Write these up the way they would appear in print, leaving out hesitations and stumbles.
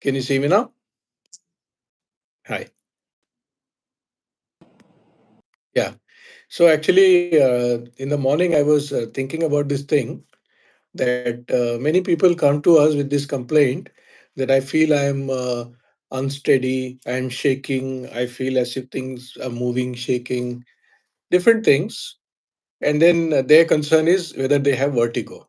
Can you see me now? Hi. Yeah. So actually, in the morning, I was thinking about this thing that many people come to us with this complaint that I feel I'm unsteady, I'm shaking, I feel as if things are moving, shaking, different things. And then their concern is whether they have vertigo,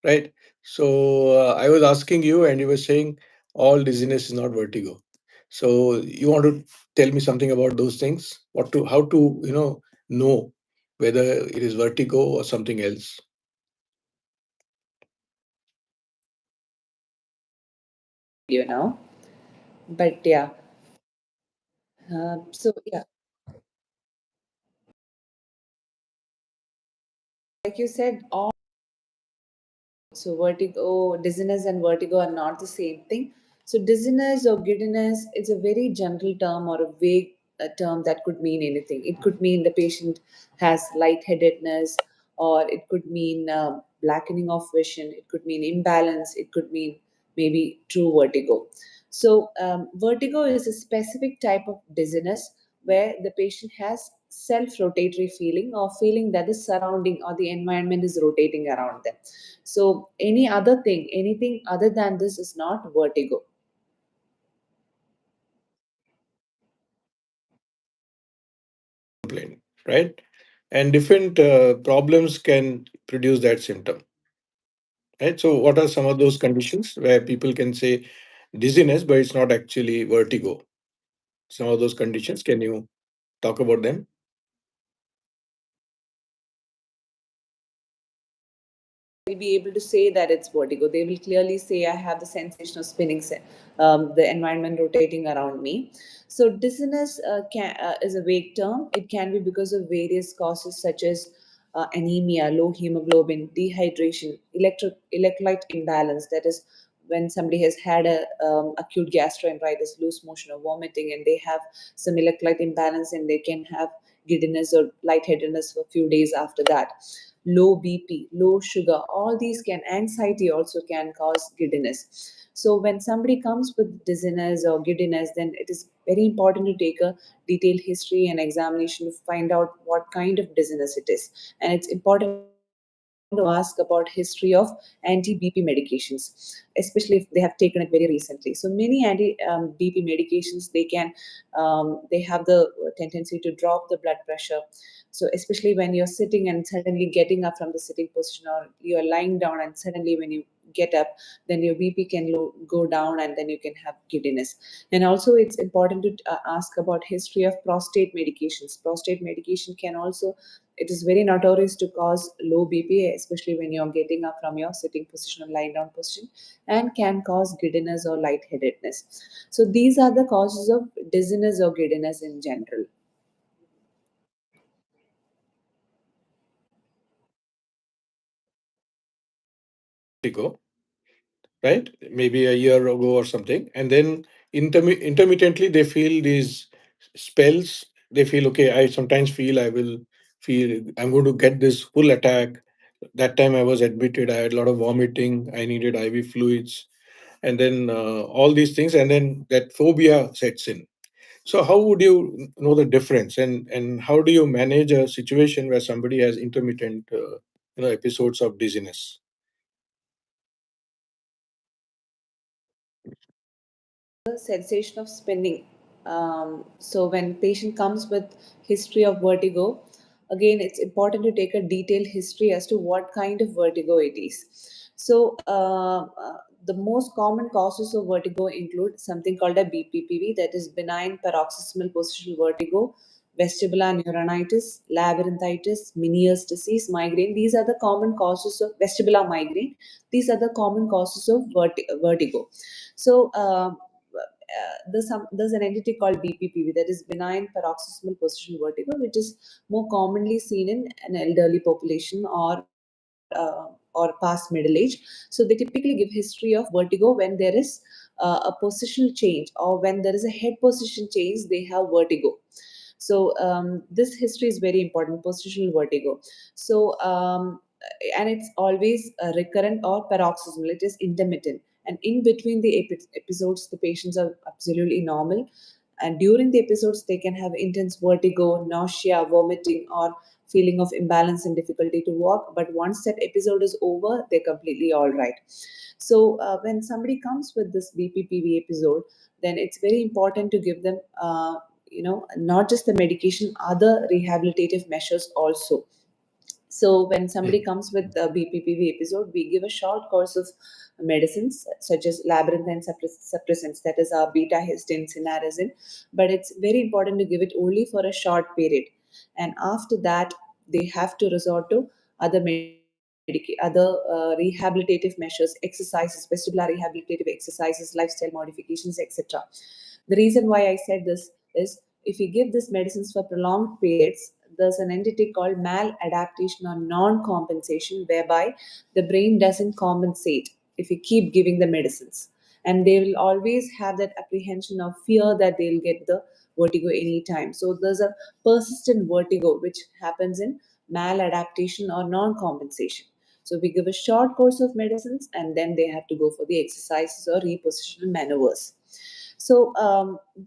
right? So I was asking you, and you were saying all dizziness is not vertigo. So you want to tell me something about those things? What to, how to, know whether it is vertigo or something else? you know. But yeah, so yeah, like you said, all so vertigo, dizziness, and vertigo are not the same thing. So dizziness or giddiness, it's a very general term or a vague term that could mean anything. It could mean the patient has lightheadedness, or it could mean blackening of vision. It could mean imbalance. It could mean maybe true vertigo. So vertigo is a specific type of dizziness where the patient has self-rotatory feeling or feeling that the surrounding or the environment is rotating around them. So any other thing, anything other than this is not vertigo. Complaint, right? And different problems can produce that symptom, right? So, what are some of those conditions where people can say dizziness, but it's not actually vertigo? Some of those conditions, can you talk about them? Will be able to say that it's vertigo. They will clearly say, I have the sensation of spinning, the environment rotating around me. So, dizziness is a vague term. It can be because of various causes such as anemia, low hemoglobin, dehydration, electrolyte imbalance. That is, when somebody has had a acute gastroenteritis, loose motion or vomiting, and they have some electrolyte imbalance, and they can have giddiness or lightheadedness for a few days after that. Low BP, low sugar, all these can, anxiety also can cause giddiness. So when somebody comes with dizziness or giddiness, then it is very important to take a detailed history and examination to find out what kind of dizziness it is. And it's important to ask about history of anti-BP medications, especially if they have taken it very recently. So many anti-BP medications, they have the tendency to drop the blood pressure. So especially when you're sitting and suddenly getting up from the sitting position, or you're lying down and suddenly when you get up, then your BP can go down, and then you can have giddiness. And also it's important to ask about history of prostate medications. Prostate medication can also, it is very notorious to cause low BP, especially when you're getting up from your sitting position or lying down position, and can cause giddiness or lightheadedness. So these are the causes of dizziness or giddiness in general. Vertigo, right? Maybe a year ago or something. And then intermittently, they feel these spells. They feel, okay, I sometimes feel I will feel I'm going to get this full attack. That time I was admitted, I had a lot of vomiting, I needed IV fluids, and then all these things. And then that phobia sets in. So, how would you know the difference? And how do you manage a situation where somebody has intermittent, episodes of dizziness? The sensation of spinning. So when patient comes with history of vertigo, again it's important to take a detailed history as to what kind of vertigo it is. So the most common causes of vertigo include something called a BPPV, that is benign paroxysmal positional vertigo, vestibular neuronitis, labyrinthitis, Meniere's disease, migraine. These are the common causes of vestibular migraine. These are the common causes of vertigo. So there's an entity called BPPV, that is benign paroxysmal positional vertigo, which is more commonly seen in an elderly population or past middle age. So they typically give history of vertigo when there is a positional change, or when there is a head position change, they have vertigo. So this history is very important, positional vertigo. So and it's always recurrent or paroxysmal, it is intermittent, and in between the episodes the patients are absolutely normal, and during the episodes they can have intense vertigo, nausea, vomiting, or feeling of imbalance and difficulty to walk. But once that episode is over, they're completely all right. So when somebody comes with this BPPV episode, then it's very important to give them not just the medication, other rehabilitative measures also. So when somebody Mm. comes with a BPPV episode, we give a short course of medicines such as labyrinthine suppressants, that is our beta histine, cinnarizine. But it's very important to give it only for a short period, and after that they have to resort to other rehabilitative measures, exercises, vestibular rehabilitative exercises, lifestyle modifications, etc. The reason why I said this is, if we give these medicines for prolonged periods, there's an entity called maladaptation or non compensation, whereby the brain doesn't compensate if we keep giving the medicines. And they will always have that apprehension of fear that they'll get the vertigo anytime. So there's a persistent vertigo which happens in maladaptation or non compensation. So we give a short course of medicines and then they have to go for the exercises or repositional maneuvers. So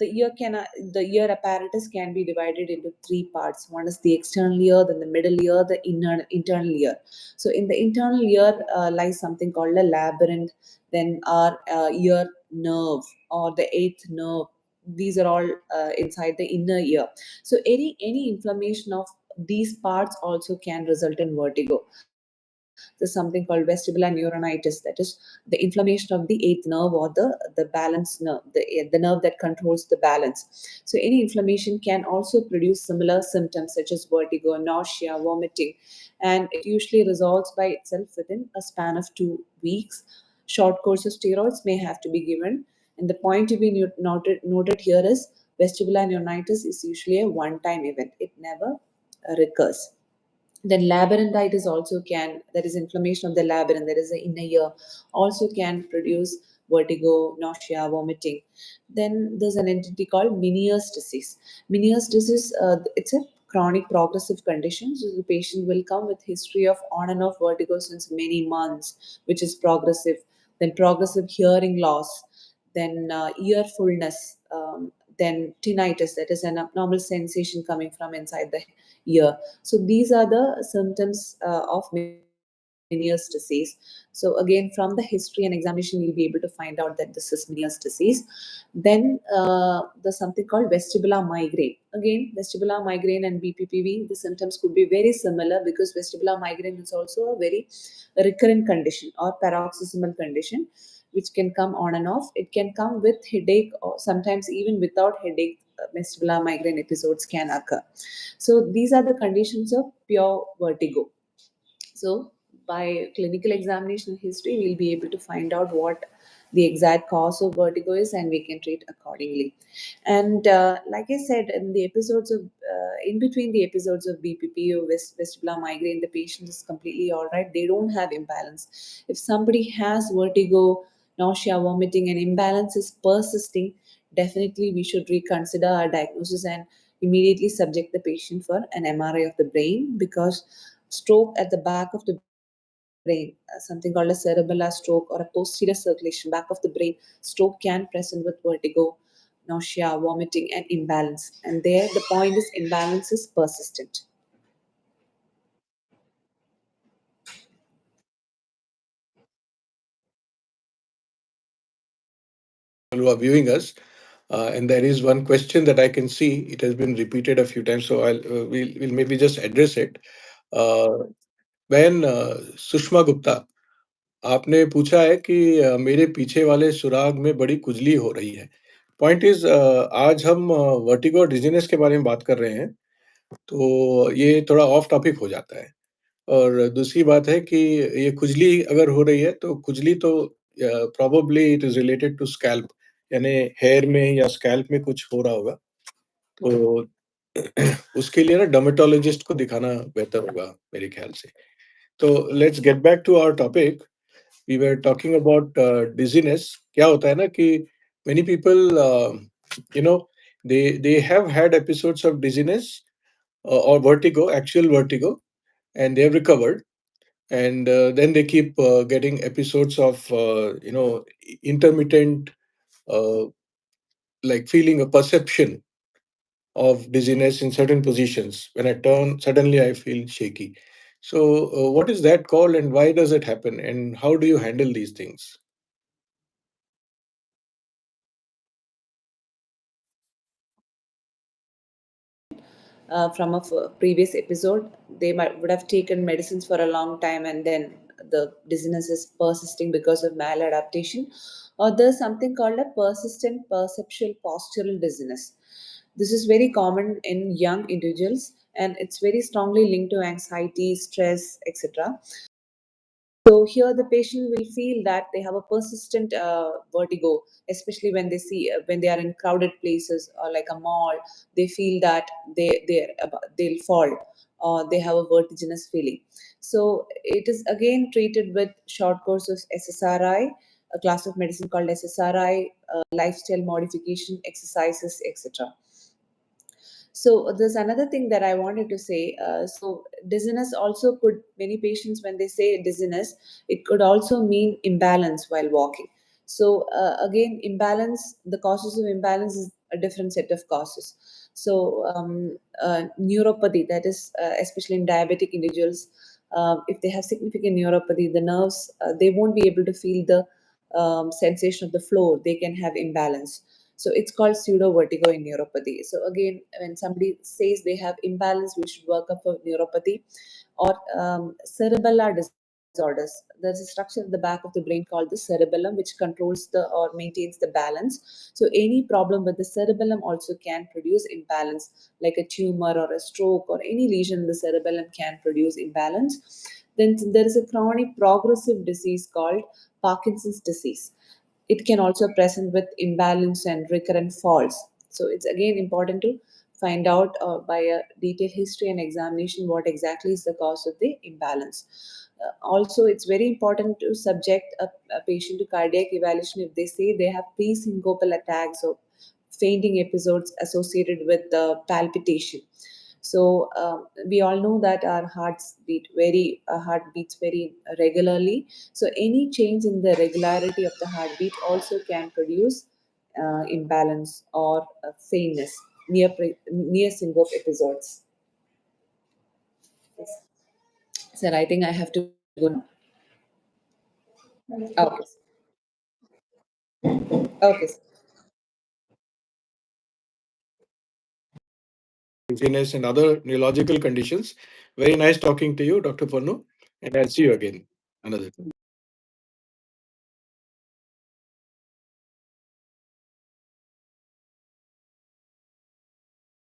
the ear apparatus can be divided into three parts. One is the external ear, then the middle ear, the internal ear. So in the internal ear lies something called a labyrinth, then our ear nerve or the eighth nerve. These are all inside the inner ear. So any inflammation of these parts also can result in vertigo. There's something called vestibular neuronitis, that is the inflammation of the eighth nerve or the balance nerve, the nerve that controls the balance. So any inflammation can also produce similar symptoms such as vertigo, nausea, vomiting, and it usually resolves by itself within a span of 2 weeks. Short course of steroids may have to be given, and the point to be noted here is vestibular neuritis is usually a one-time event. It never recurs. Then labyrinthitis also can, that is inflammation of the labyrinth, that is the inner ear, also can produce vertigo, nausea, vomiting. Then there's an entity called Meniere's disease. Meniere's disease, it's a chronic progressive condition. So the patient will come with history of on and off vertigo since many months, which is progressive. Then progressive hearing loss, then ear fullness, then tinnitus, that is an abnormal sensation coming from inside the ear. So these are the symptoms of Meniere's disease. So again, from the history and examination, we'll be able to find out that this is Meniere's disease. Then there's something called vestibular migraine. Again, vestibular migraine and BPPV, the symptoms could be very similar because vestibular migraine is also a very recurrent condition or paroxysmal condition which can come on and off. It can come with headache or sometimes even without headache. Vestibular migraine episodes can occur. So these are the conditions of pure vertigo. So by clinical examination history, we'll be able to find out what the exact cause of vertigo is, and we can treat accordingly. And like I said, in the episodes of in between the episodes of BPP or vestibular migraine, the patient is completely all right. They don't have imbalance. If somebody has vertigo, nausea, vomiting, and imbalance is persisting, definitely we should reconsider our diagnosis and immediately subject the patient for an MRI of the brain, because stroke at the back of the brain, something called a cerebellar stroke or a posterior circulation back of the brain, stroke can present with vertigo, nausea, vomiting, and imbalance. And there, the point is imbalance is persistent. Who are viewing us. And there is one question that I can see. It has been repeated a few times, so we'll maybe just address it. Uh, when Sushma Gupta, आपने पूछा है कि मेरे पीछे वाले सुराग में बड़ी खुजली हो रही है। पॉइंट इज़ आज हम वर्टिगो और डिज़ीनेस के बारे में बात कर रहे हैं, तो ये थोड़ा ऑफ टॉपिक हो जाता है। और दूसरी बात है कि ये खुजली अगर हो रही है, तो खुजली तो probably it is related to scalp, यानी हेयर में या स्कैल्प में कुछ हो रहा होगा। तो उसके लिए ना डर्मेटोलॉजिस्ट को दिखाना बेहतर होगा मेरे ख्याल से। तो let's get back to our topic. We were talking about dizziness. क्या होता है ना कि many people you know they have had episodes of dizziness और vertigo, actual vertigo, and they have recovered. and then they keep getting episodes of intermittent, uh, like feeling a perception of dizziness in certain positions. When I turn, suddenly I feel shaky. So, what is that called, and why does it happen, and how do you handle these things? From a previous episode. They might would have taken medicines for a long time, and then the dizziness is persisting because of maladaptation. Or there's something called a persistent perceptual postural dizziness. This is very common in young individuals, and it's very strongly linked to anxiety, stress, etc. So here the patient will feel that they have a persistent vertigo, especially when they see when they are in crowded places or like a mall. They feel that they'll fall, or they have a vertiginous feeling. So it is again treated with short course of SSRI, a class of medicine called SSRI, lifestyle modification, exercises, etc. So there's another thing that I wanted to say. So dizziness also could, many patients when they say dizziness, it could also mean imbalance while walking. So again, imbalance, the causes of imbalance is a different set of causes. So neuropathy, that is especially in diabetic individuals, if they have significant neuropathy, the nerves, they won't be able to feel the sensation of the floor. They can have imbalance. So it's called pseudo vertigo in neuropathy. So again, when somebody says they have imbalance, we should work up for neuropathy or cerebellar disorders. There's a structure at the back of the brain called the cerebellum, which controls the or maintains the balance. So any problem with the cerebellum also can produce imbalance, like a tumor or a stroke or any lesion in the cerebellum can produce imbalance. Then there is a chronic progressive disease called Parkinson's disease. It can also present with imbalance and recurrent falls. So it's again important to find out by a detailed history and examination what exactly is the cause of the imbalance. Also, it's very important to subject a patient to cardiac evaluation if they say they have pre-syncopal attacks or fainting episodes associated with palpitation. So we all know that our heart beats very regularly. So any change in the regularity of the heartbeat also can produce imbalance or faintness near syncope episodes. Yes. Sir, I think I have to go now. Okay. Okay. Dizziness and other neurological conditions. Very nice talking to you, Dr. Ponnu, and I'll see you again another time.